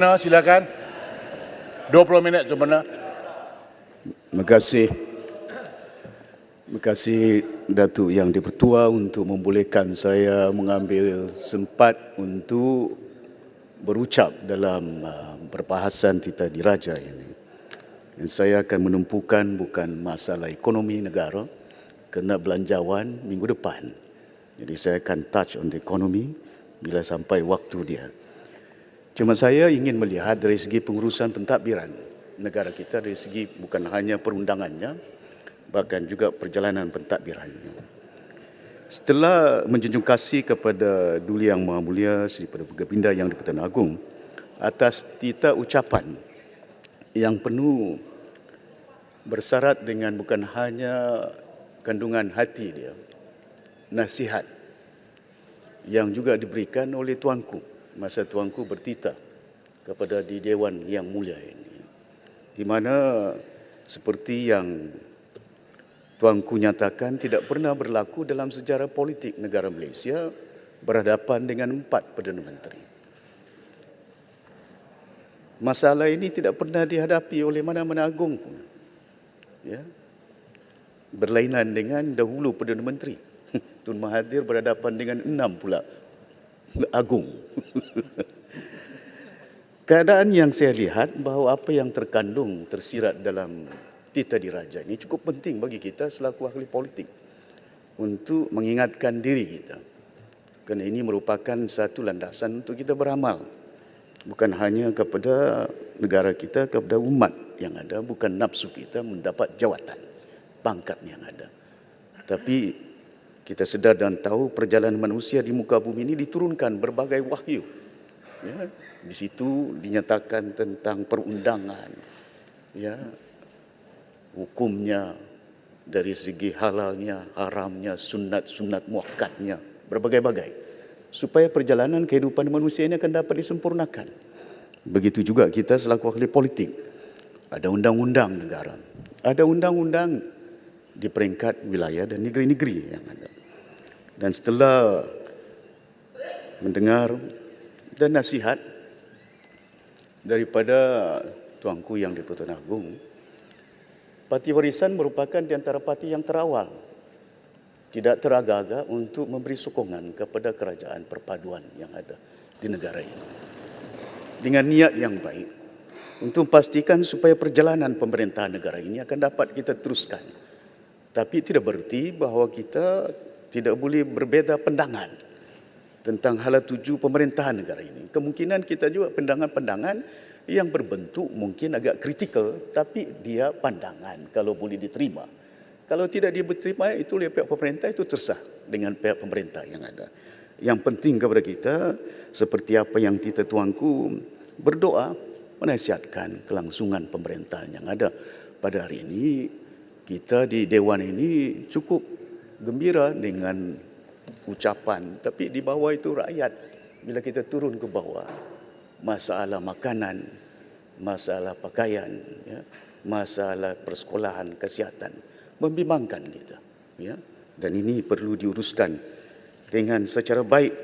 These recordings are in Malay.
Silakan. 20 minit Cumana. Terima kasih. Terima kasih Datuk Yang di-Pertua untuk membolehkan saya mengambil sempat untuk berucap dalam perbahasan Tita Diraja ini. Dan saya akan menumpukan bukan masalah ekonomi negara, kena belanjawan minggu depan. Jadi saya akan touch on the economy bila sampai waktu dia. Cuma saya ingin melihat dari segi pengurusan pentadbiran negara kita, dari segi bukan hanya perundangannya, bahkan juga perjalanan pentadbirannya. Setelah menjunjung kasih kepada Duli Yang Maha Mulia Sri Perdana Gapinda Yang di-Pertuan Agong atas tita ucapan yang penuh bersyarat dengan bukan hanya kandungan hati dia, nasihat yang juga diberikan oleh tuanku masa tuanku bertitah kepada di Dewan Yang Mulia ini, di mana seperti yang tuanku nyatakan tidak pernah berlaku dalam sejarah politik negara Malaysia berhadapan dengan 4 Perdana Menteri. Masalah ini tidak pernah dihadapi oleh mana-mana agung pun. Ya. Berlainan dengan dahulu Perdana Menteri. Tun Mahathir berhadapan dengan 6 pula agung. Keadaan yang saya lihat bahawa apa yang terkandung, tersirat dalam Tita Diraja ini cukup penting bagi kita selaku ahli politik untuk mengingatkan diri kita. Kerana ini merupakan satu landasan untuk kita beramal. Bukan hanya kepada negara kita, kepada umat yang ada, bukan nafsu kita mendapat jawatan, pangkat yang ada. Tapi kita sedar dan tahu perjalanan manusia di muka bumi ini diturunkan berbagai wahyu. Ya, di situ dinyatakan tentang perundangan, ya, hukumnya dari segi halalnya, haramnya, sunat-sunat muakkadnya, berbagai-bagai. Supaya perjalanan kehidupan manusia ini akan dapat disempurnakan. Begitu juga kita selaku ahli politik. Ada undang-undang negara. Ada undang-undang di peringkat wilayah dan negeri-negeri yang ada. Dan setelah mendengar dan nasihat daripada tuanku yang di-Pertuan Agong, Parti Warisan merupakan di antara parti yang terawal, tidak teragak-agak untuk memberi sokongan kepada kerajaan perpaduan yang ada di negara ini. Dengan niat yang baik, untuk memastikan supaya perjalanan pemerintahan negara ini akan dapat kita teruskan. Tapi tidak bererti bahawa kita tidak boleh berbeza pandangan tentang hala tuju pemerintahan negara ini. Kemungkinan kita juga pandangan-pandangan yang berbentuk mungkin agak kritikal, tapi dia pandangan kalau boleh diterima. Kalau tidak diterima itu oleh pihak pemerintah, itu tersah dengan pihak pemerintah yang ada. Yang penting kepada kita, seperti apa yang kita tuanku berdoa, menasihatkan kelangsungan pemerintahan yang ada. Pada hari ini, kita di Dewan ini cukup gembira dengan ucapan, tapi di bawah itu rakyat. Bila kita turun ke bawah, masalah makanan, masalah pakaian, ya, masalah persekolahan, kesihatan, membimbangkan kita. Ya. Dan ini perlu diuruskan dengan secara baik.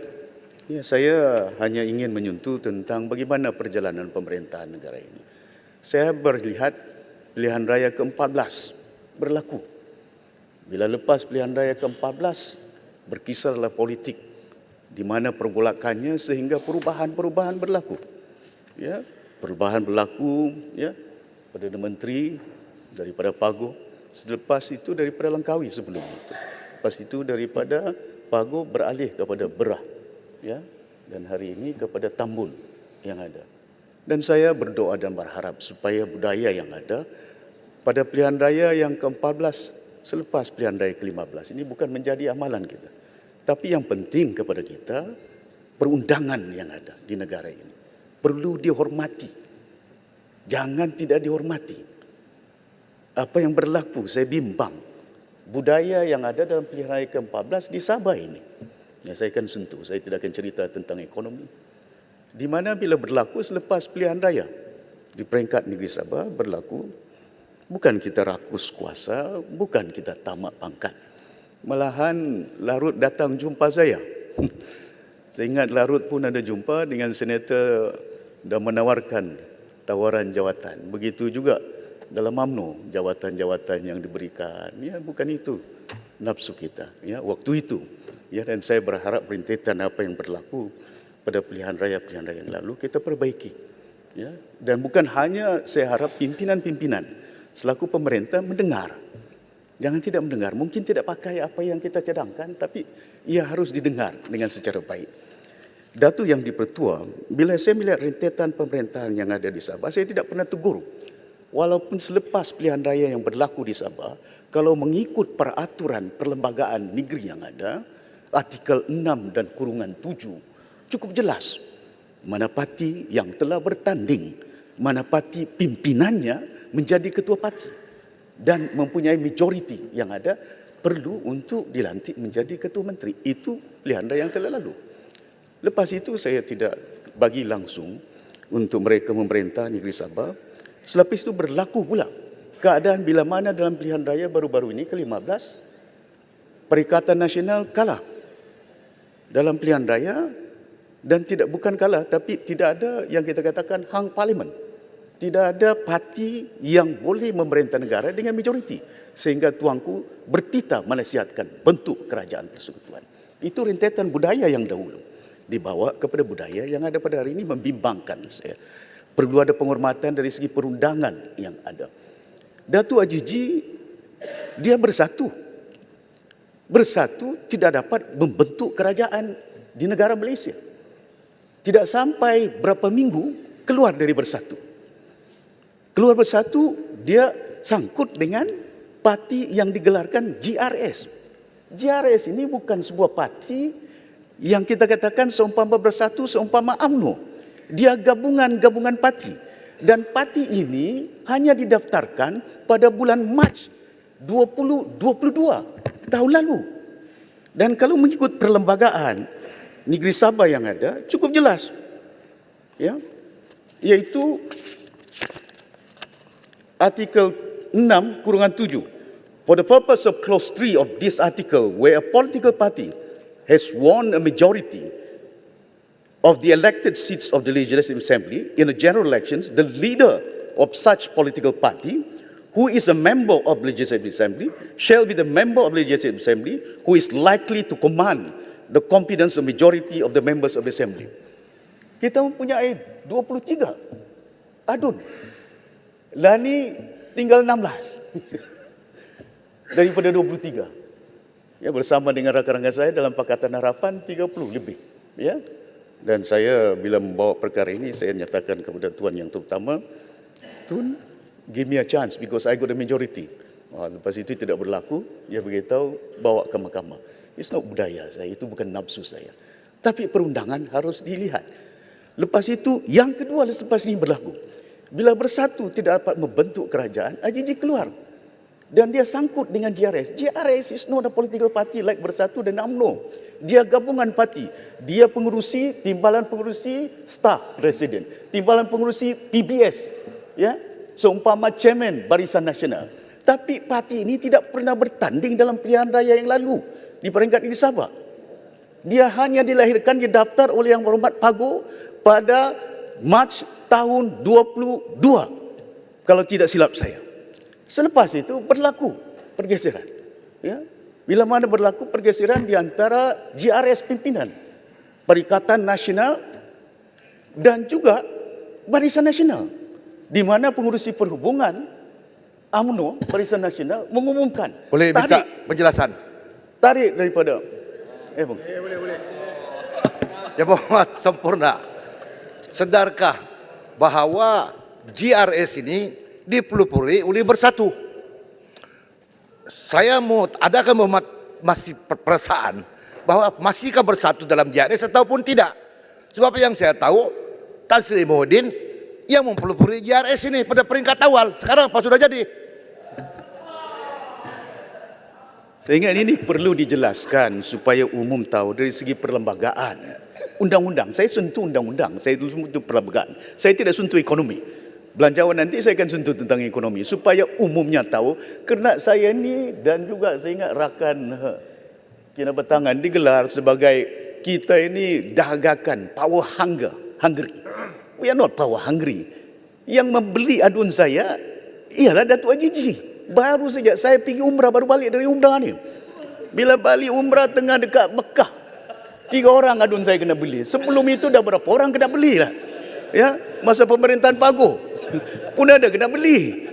Ya, saya hanya ingin menyentuh tentang bagaimana perjalanan pemerintahan negara ini. Saya melihat pilihan raya ke-14 berlaku. Bila lepas pilihan raya ke-14, berkisarlah politik di mana pergolakannya sehingga perubahan-perubahan berlaku. Ya, perubahan berlaku, ya, Perdana Menteri daripada Pago, selepas itu daripada Langkawi sebelum itu. Lepas itu daripada Pago beralih kepada Berah, ya, dan hari ini kepada Tambun yang ada. Dan saya berdoa dan berharap supaya budaya yang ada pada pilihan raya yang ke-14 selepas pilihan raya ke-15 ini bukan menjadi amalan kita. Tapi yang penting kepada kita, perundangan yang ada di negara ini perlu dihormati. Jangan tidak dihormati. Apa yang berlaku, saya bimbang. Budaya yang ada dalam pilihan raya ke-14 di Sabah ini. Ya, saya akan sentuh, saya tidak akan cerita tentang ekonomi. Di mana bila berlaku selepas pilihan raya di peringkat negeri Sabah berlaku, bukan kita rakus kuasa, bukan kita tamak pangkat. Malahan Larut datang jumpa saya. Saya ingat Larut pun ada jumpa dengan Senator dan menawarkan tawaran jawatan. Begitu juga dalam UMNO, jawatan-jawatan yang diberikan. Ya, bukan itu nafsu kita. Ya, waktu itu. Ya, dan saya berharap rentetan apa yang berlaku pada pilihan raya yang lalu kita perbaiki. Ya, dan bukan hanya saya harap pimpinan-pimpinan selaku pemerintah mendengar. Jangan tidak mendengar. Mungkin tidak pakai apa yang kita cadangkan, tapi ia harus didengar dengan secara baik. Datuk Yang di-Pertua, bila saya melihat rentetan pemerintahan yang ada di Sabah, saya tidak pernah tegur. Walaupun selepas pilihan raya yang berlaku di Sabah, kalau mengikut peraturan perlembagaan negeri yang ada, artikel 6 dan kurungan 7, cukup jelas mana parti yang telah bertanding, mana parti pimpinannya menjadi ketua parti dan mempunyai majoriti yang ada perlu untuk dilantik menjadi ketua menteri. Itu pilihan raya yang telah lalu. Lepas itu saya tidak bagi langsung untuk mereka memerintah negeri Sabah. Selepas itu berlaku pula keadaan bila mana dalam pilihan raya baru-baru ini ke-15 Perikatan Nasional kalah dalam pilihan raya, dan bukan kalah tapi tidak ada yang kita katakan hang parlimen. Tidak ada parti yang boleh memerintah negara dengan majoriti sehingga tuanku bertitah menasihatkan bentuk kerajaan persekutuan. Itu rentetan budaya yang dahulu dibawa kepada budaya yang ada pada hari ini membimbangkan saya. Perlu ada penghormatan dari segi perundangan yang ada. Datuk Ajiji dia bersatu. Bersatu tidak dapat membentuk kerajaan di negara Malaysia. Tidak sampai berapa minggu keluar dari bersatu. Keluar bersatu dia sangkut dengan parti yang digelarkan GRS. GRS ini bukan sebuah parti yang kita katakan seumpama bersatu, seumpama UMNO. Dia gabungan-gabungan parti. Dan parti ini hanya didaftarkan pada bulan Mac 2022 tahun lalu. Dan kalau mengikut perlembagaan negeri Sabah yang ada, cukup jelas. Ya, yaitu artikel 6 kurungan 7. For the purpose of clause 3 of this article, where a political party has won a majority of the elected seats of the Legislative Assembly in the general elections, the leader of such political party, who is a member of Legislative Assembly, shall be the member of Legislative Assembly who is likely to command the confidence of majority of the members of the Assembly. Kita mempunyai 23 adun. Lani tinggal 16 daripada 23. Ya, bersama dengan rakan-rakan saya dalam Pakatan Harapan 30 lebih. Ya. Dan saya bila membawa perkara ini, saya nyatakan kepada Tuan Yang Terutama, Tun, give me a chance because I got the majority. Lepas itu tidak berlaku, dia beritahu bawa ke mahkamah. It's not budaya saya, itu bukan nafsu saya. Tapi perundangan harus dilihat. Lepas itu, yang kedua lepas ini berlaku. Bila bersatu tidak dapat membentuk kerajaan, AJJ keluar. Dan dia sangkut dengan GRS. GRS is not a political party like Bersatu dan UMNO. Dia gabungan parti. Dia pengurusi, timbalan pengurusi, staf presiden. Timbalan pengurusi PBS. Ya, seumpama chairman Barisan Nasional. Tapi parti ini tidak pernah bertanding dalam pilihan raya yang lalu di peringkat negeri Sabah. Dia hanya dilahirkan, didaftar oleh Yang Berhormat Pago pada Mac tahun 22. Kalau tidak silap saya. Selepas itu berlaku pergeseran. Ya. Bila mana berlaku pergeseran di antara GRS pimpinan, Perikatan Nasional dan juga Barisan Nasional, di mana pengurusi perhubungan UMNO, Barisan Nasional mengumumkan. Boleh minta penjelasan? Tarik daripada. Bang. Boleh. Ya Muhammad sempurna. Sedarkah bahawa GRS ini dipelopori oleh Bersatu? Saya mau, adakah Muhammad masih perasaan bahawa masihkah Bersatu dalam GRS ataupun tidak? Sebab yang saya tahu, Tan Sri Muhyiddin yang mempelopori GRS ini pada peringkat awal. Sekarang apa sudah jadi? Saya ingat ini perlu dijelaskan supaya umum tahu dari segi perlembagaan. Undang-undang, saya sentuh undang-undang, saya sentuh perlembagaan. Saya tidak sentuh ekonomi. Belanjawan nanti saya akan sentuh tentang ekonomi supaya umumnya tahu. Kerana saya ni dan juga saya ingat rakan Kina Batangan digelar sebagai kita ini dahagakan power hungry. We are not power hungry. Yang membeli adun saya ialah Datuk Haji G. Baru saja saya pergi umrah, baru balik dari umrah ni. Bila balik umrah tengah dekat Mekah, 3 orang adun saya kena beli. Sebelum itu dah berapa orang kena beli lah. Ya, masa pemerintahan Paguh pun ada kena beli.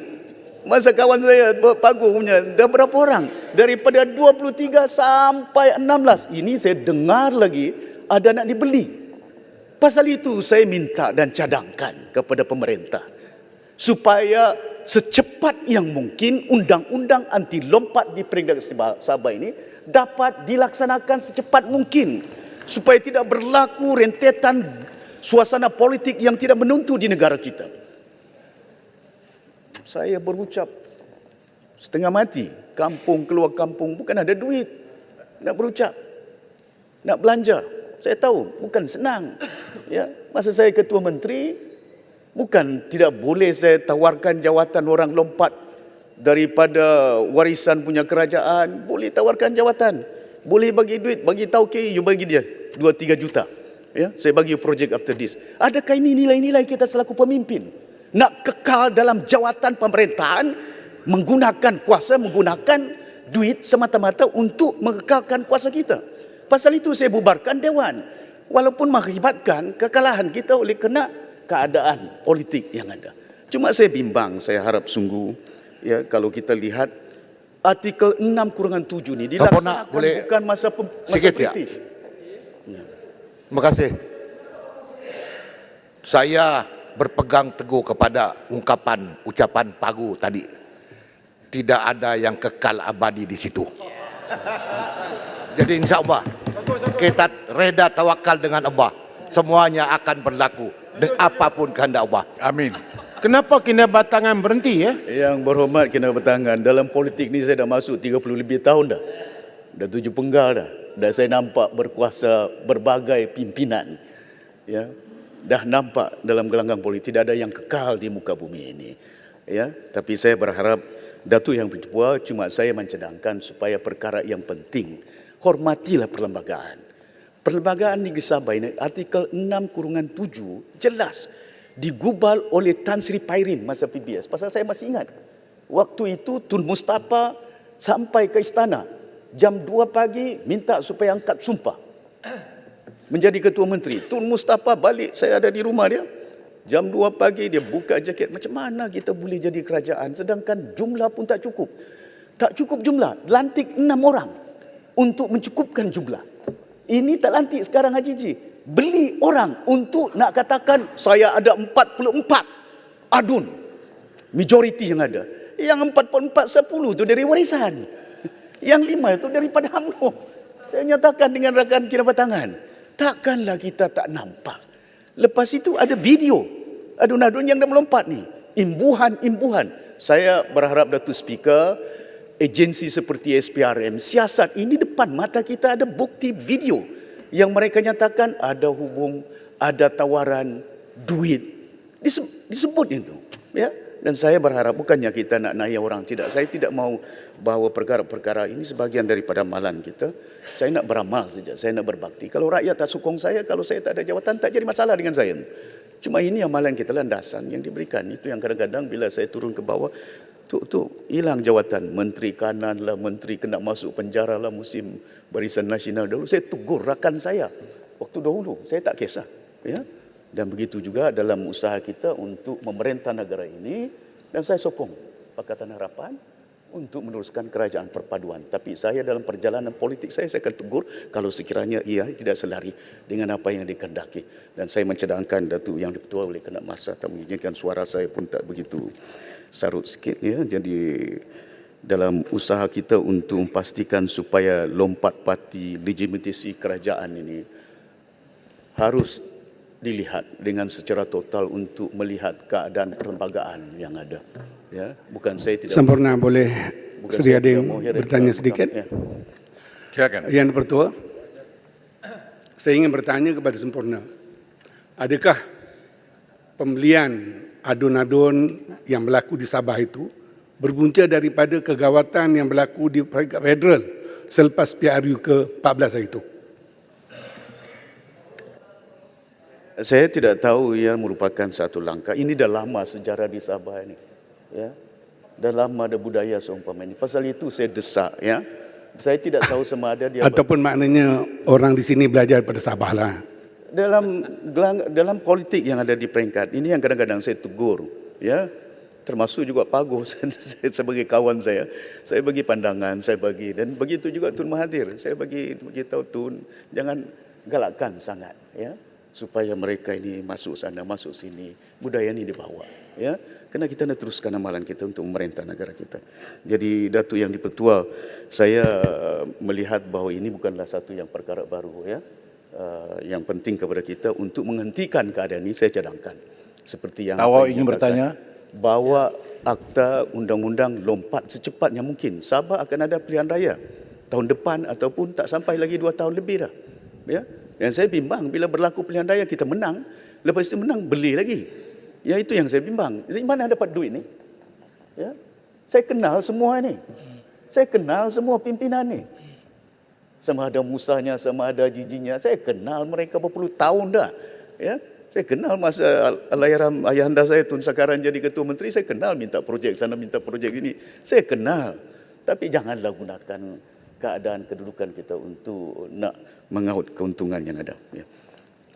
Masa kawan saya Paguh punya dah berapa orang? Daripada 23 sampai 16. Ini saya dengar lagi ada nak dibeli. Pasal itu saya minta dan cadangkan kepada pemerintah supaya secepat yang mungkin undang-undang anti lompat di Peringkat Sabah ini dapat dilaksanakan secepat mungkin supaya tidak berlaku rentetan suasana politik yang tidak menentu di negara kita. Saya berucap setengah mati, kampung keluar kampung bukan ada duit nak berucap, nak belanja. Saya tahu bukan senang. Ya, masa saya ketua menteri, bukan tidak boleh saya tawarkan jawatan orang lompat daripada warisan punya kerajaan. Boleh tawarkan jawatan. Boleh bagi duit, bagi tauke, you bagi dia 2-3 juta. Ya, saya bagi you project after this. Adakah ini nilai-nilai kita selaku pemimpin? Nak kekal dalam jawatan pemerintahan, menggunakan kuasa, menggunakan duit semata-mata untuk mengekalkan kuasa kita. Pasal itu saya bubarkan Dewan. Walaupun mengakibatkan kekalahan kita oleh kena keadaan politik yang ada. Cuma saya bimbang, saya harap sungguh ya kalau kita lihat artikel 6/7 ni dilaksanakan bukan masa politik. Ya. Terima kasih. Saya berpegang teguh kepada ucapan Paguh tadi. Tidak ada yang kekal abadi di situ. Jadi insya-Allah kita reda tawakal dengan Allah. Semuanya akan berlaku dengan apapun kehendak Allah. Amin. Kenapa kena batangan berhenti ya? Yang berhormat kena bertangan. Dalam politik ni saya dah masuk 30 lebih tahun dah. Dah 7 penggal dah. Dah saya nampak berkuasa berbagai pimpinan. Ya. Dah nampak dalam gelanggang politik tidak ada yang kekal di muka bumi ini. Ya, tapi saya berharap Datuk Yang Bertuah cuma saya mencadangkan supaya perkara yang penting hormatilah perlembagaan. Perlembagaan Negeri Sabah ini artikel 6/7 jelas digubal oleh Tan Sri Pairin masa PBS. Pasal saya masih ingat. Waktu itu Tun Mustafa sampai ke istana jam 2 pagi minta supaya angkat sumpah menjadi ketua menteri. Tun Mustafa balik, saya ada di rumah dia. Jam 2 pagi dia buka jaket. Macam mana kita boleh jadi kerajaan sedangkan jumlah pun tak cukup. Tak cukup jumlah. Lantik 6 orang untuk mencukupkan jumlah. Ini tak lantik sekarang Haji Ji. Beli orang untuk nak katakan saya ada 44 adun. Majoriti yang ada. Yang 44, 10 tu dari warisan. Yang 5 itu daripada UMNO. Saya nyatakan dengan rakan kinabatangan. Takkanlah kita tak nampak. Lepas itu ada video. Adun-adun yang dah melompat ni. Imbuhan-imbuhan. Saya berharap Datuk Speaker, agensi seperti SPRM, siasat ini depan mata kita ada bukti video yang mereka nyatakan ada hubung, ada tawaran, duit. Disebut itu. Ya. Dan saya berharap bukannya kita nak naya orang, tidak. Saya tidak mau bahawa perkara-perkara ini sebahagian daripada amalan kita. Saya nak beramal saja, saya nak berbakti. Kalau rakyat tak sokong saya, kalau saya tak ada jawatan, tak jadi masalah dengan saya. Cuma ini amalan kita, landasan yang diberikan. Itu yang kadang-kadang bila saya turun ke bawah, tu hilang jawatan. Menteri kanan lah, menteri kena masuk penjara lah musim Barisan Nasional dahulu. Saya tegur rakan saya waktu dahulu, saya tak kisah. Ya. Dan begitu juga dalam usaha kita untuk memerintah negara ini. Dan saya sokong Pakatan Harapan untuk meneruskan kerajaan perpaduan. Tapi saya dalam perjalanan politik saya akan tegur kalau sekiranya ia tidak selari dengan apa yang dikehendaki. Dan saya mencadangkan Datuk Yang Dipertua oleh kena masa tak menginginkan suara saya pun tak begitu sarut sikit. Ya. Jadi dalam usaha kita untuk memastikan supaya lompat parti legitimasi kerajaan ini harus dilihat dengan secara total untuk melihat keadaan perlembagaan yang ada. Ya, bukan saya tidak. Sempurna boleh Seri Ading bertanya sedikit. Ya. Silakan. Yang Dipertua, saya ingin bertanya kepada Sempurna. Adakah pembelian adun-adun yang berlaku di Sabah itu berpunca daripada kegawatan yang berlaku di Peringkat Federal selepas PRU ke-14 hari itu? Saya tidak tahu ia merupakan satu langkah. Ini dah lama sejarah di Sabah ini. Ya. Dah lama ada budaya seumpama ini. Pasal itu saya desak, ya. Saya tidak tahu sama ada dia Ataupun maknanya orang di sini belajar pada Sabah lah. dalam politik yang ada di peringkat ini yang kadang-kadang saya tegur, ya. Termasuk juga Pak Agong saya sebagai kawan saya bagi pandangan, saya bagi, dan begitu juga Tun Mahathir, saya bagi tahu Tun, jangan galakkan sangat, ya, supaya mereka ini masuk sana, masuk sini, budaya ini dibawa, ya, kerana kita nak teruskan amalan kita untuk memerintah negara kita. Jadi Datuk Yang di-Pertua, saya melihat bahawa ini bukanlah satu yang perkara baru, ya. Yang penting kepada kita untuk menghentikan keadaan ini, saya cadangkan seperti yang Awak ingin bertanya? bahawa akta undang-undang lompat secepatnya mungkin. Sabah akan ada pilihan raya tahun depan ataupun tak sampai lagi 2 tahun lebih dah. Ya. Dan saya bimbang bila berlaku pilihan raya kita menang, lepas itu menang beli lagi. Ya, itu yang saya bimbang. Dari mana dapat duit ni? Ya. Saya kenal semua ni. Saya kenal semua pimpinan ni. Sama ada Musanya, sama ada Jijinya. Saya kenal mereka berpuluh tahun dah. Ya. Saya kenal masa Allahyarham ayahanda saya Tun Sakaran jadi ketua menteri, saya kenal minta projek sana, minta projek ini. Saya kenal. Tapi janganlah gunakan keadaan kedudukan kita untuk nak mengaut keuntungan yang ada. Ya.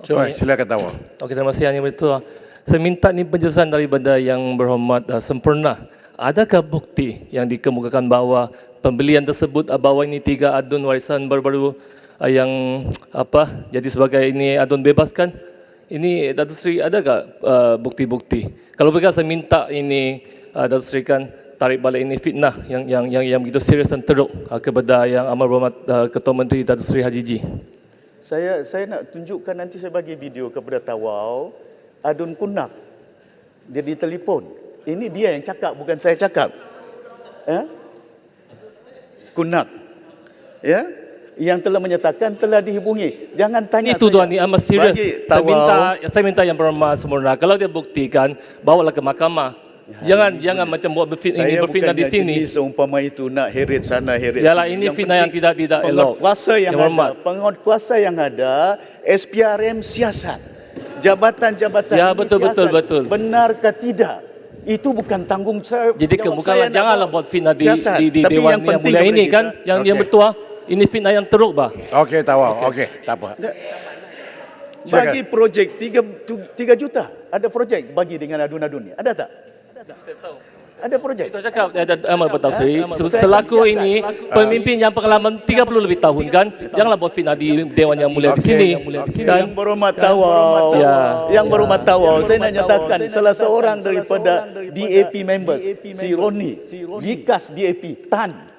Coba, silakan tahu. Okey, terima kasih Yang Bertua. Saya minta ni penjelasan daripada Yang Berhormat Sempurna. Adakah bukti yang dikemukakan bahawa pembelian tersebut bahawa ini 3 adun warisan baru-baru yang jadi sebagai ini adun bebaskan? Ini Datuk Seri adakah bukti-bukti? Kalau begitu saya minta ini Datuk Seri kan tarik balik ini fitnah yang begitu serius dan teruk kepada Yang Amat Berhormat Ketua Menteri Datuk Seri Haji G. Saya nak tunjukkan, nanti saya bagi video kepada Tawau, adun Kunak. Dia ditelefon. Ini dia yang cakap, bukan saya cakap. Ya? Kunak. Ya? Yang telah menyatakan telah dihubungi. Jangan tanya itu tuan ni amat serius. Saya minta Yang Berhormat Sempurna, kalau dia buktikan, bawalah ke mahkamah. Jangan macam buat berfitnah di sini. Saya seumpama itu nak heret sana heret Yalah, sini. ini fitnah yang tidak elok. Penguatkuasa yang ada, SPRM siasat. Jabatan-jabatan ya, ini betul. Benarkah tidak? Itu bukan tanggung jawab. Jadi bukanlah janganlah buat fitnah di Dewan yang mulia ini kan, yang bertua. Ini fitnah yang teruk bah. Okey, tahu. Okey, tak apa. Bagi projek 3 juta. Ada projek bagi dengan adun-adun ni. Ada tak? Saya tahu. Ada projek. Itu cakap Amal Bertafsir. Selaku ini pemimpin yang pengalaman 30 lebih tahun kan, janganlah buat fitnah di Dewan yang mulia di sini. Yang Berhormat Tawau. Yang Berhormat Tawau, saya nak nyatakan salah seorang daripada DAP members, si Roni, Likas DAP, Tan,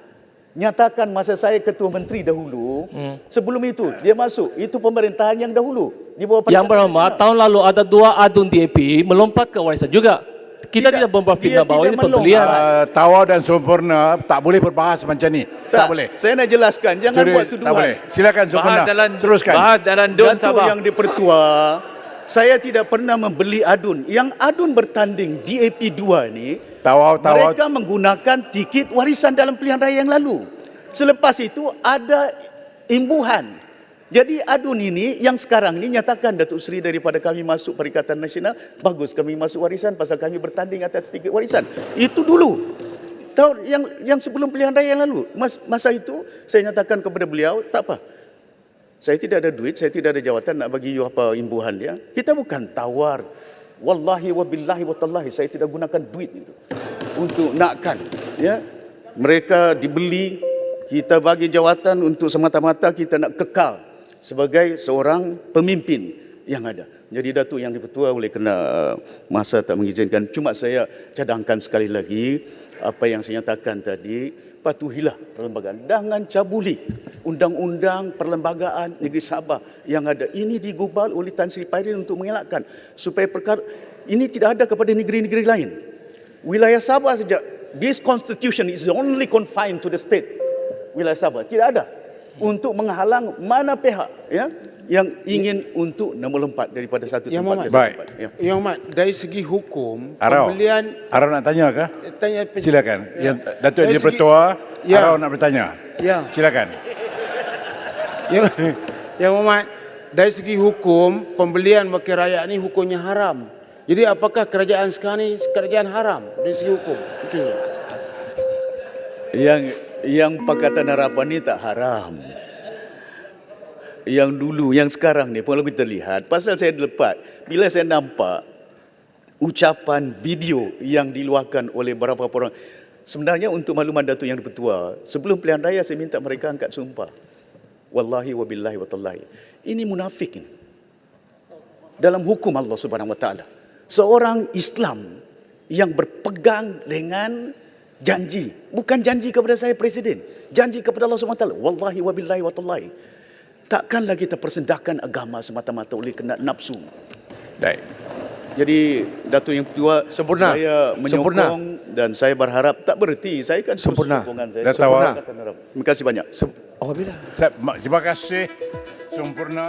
nyatakan masa saya ketua menteri dahulu, sebelum itu dia masuk, itu pemerintahan yang dahulu di bawah Yang Berhormat, tahun lalu ada 2 adun DAP melompat ke warisan juga. Kita tidak membuat fitnah bahawa ini pembelian. Tawau dan Sempurna tak boleh berbahas macam ni. Tak boleh. Saya nak jelaskan, jangan buat tuduhan. Tak boleh. Silakan Sempurna. Teruskan. Bahas dalam Don Datuk Sabah. Yang di-Pertua, saya tidak pernah membeli adun. Yang adun bertanding DAP 2 ni, Tawau. mereka menggunakan tikit warisan dalam pilihan raya yang lalu. Selepas itu ada imbuhan. Jadi adun ini yang sekarang ini nyatakan Datuk Seri daripada kami masuk Perikatan Nasional, bagus kami masuk warisan pasal kami bertanding atas tikit warisan. Itu dulu. Tahun yang sebelum pilihan raya yang lalu. Masa itu saya nyatakan kepada beliau, tak apa. Saya tidak ada duit, saya tidak ada jawatan nak bagi you apa imbuhan dia. Kita bukan tawar. Wallahi wa billahi wa tallahi, saya tidak gunakan duit itu untuk nakkan, ya. Mereka dibeli, kita bagi jawatan untuk semata-mata kita nak kekal sebagai seorang pemimpin yang ada. Jadi Datuk Yang di-Pertua, oleh kerana masa tak mengizinkan, cuma saya cadangkan sekali lagi apa yang saya nyatakan tadi, patuhilah perlembagaan. Jangan cabuli undang-undang perlembagaan negeri Sabah yang ada. Ini digubal oleh Tan Sri Pairin untuk mengelakkan supaya perkara ini tidak ada kepada negeri-negeri lain. Wilayah Sabah saja, this constitution is only confined to the state. Wilayah Sabah tidak ada untuk menghalang mana pihak, ya, yang ingin untuk melompat daripada satu tempat ke satu tempat. Ya. Yang Mat, dari segi hukum, Arau. pembelian nak tanya ke? Silakan. Yang Datuk Dari di-Pertua, Ya. Arau nak bertanya. Ya. Silakan. Yang Mat, dari segi hukum, pembelian wakil rakyat ini hukumnya haram. Jadi apakah kerajaan sekarang ini kerajaan haram dari segi hukum? Itu. Yang Pakatan Harapan ni tak haram. Yang dulu, yang sekarang ni, kalau kita lihat, pasal saya lepas, bila saya nampak ucapan video yang diluahkan oleh beberapa orang, sebenarnya untuk makluman Datuk Yang Dipertua, sebelum pilihan raya saya minta mereka angkat sumpah. Wallahi wa billahi wa tallahi. Ini munafik ini. Dalam hukum Allah Subhanahu wa taala. Seorang Islam yang berpegang dengan janji, bukan janji kepada saya presiden, janji kepada Allah Subhanahu wa taala. Wallahi wa billahi wa tallahi. Takkanlah kita persendahkan agama semata-mata oleh kena nafsu. Baik. Jadi Datuk Yang Dipertua, Sempurna. saya menyokong dan saya berharap tak berhenti. Saya kan terus Sempurna. sokongan saya. Datuk Sempurna. Awang. Terima kasih banyak. Apabila Terima kasih. Sempurna.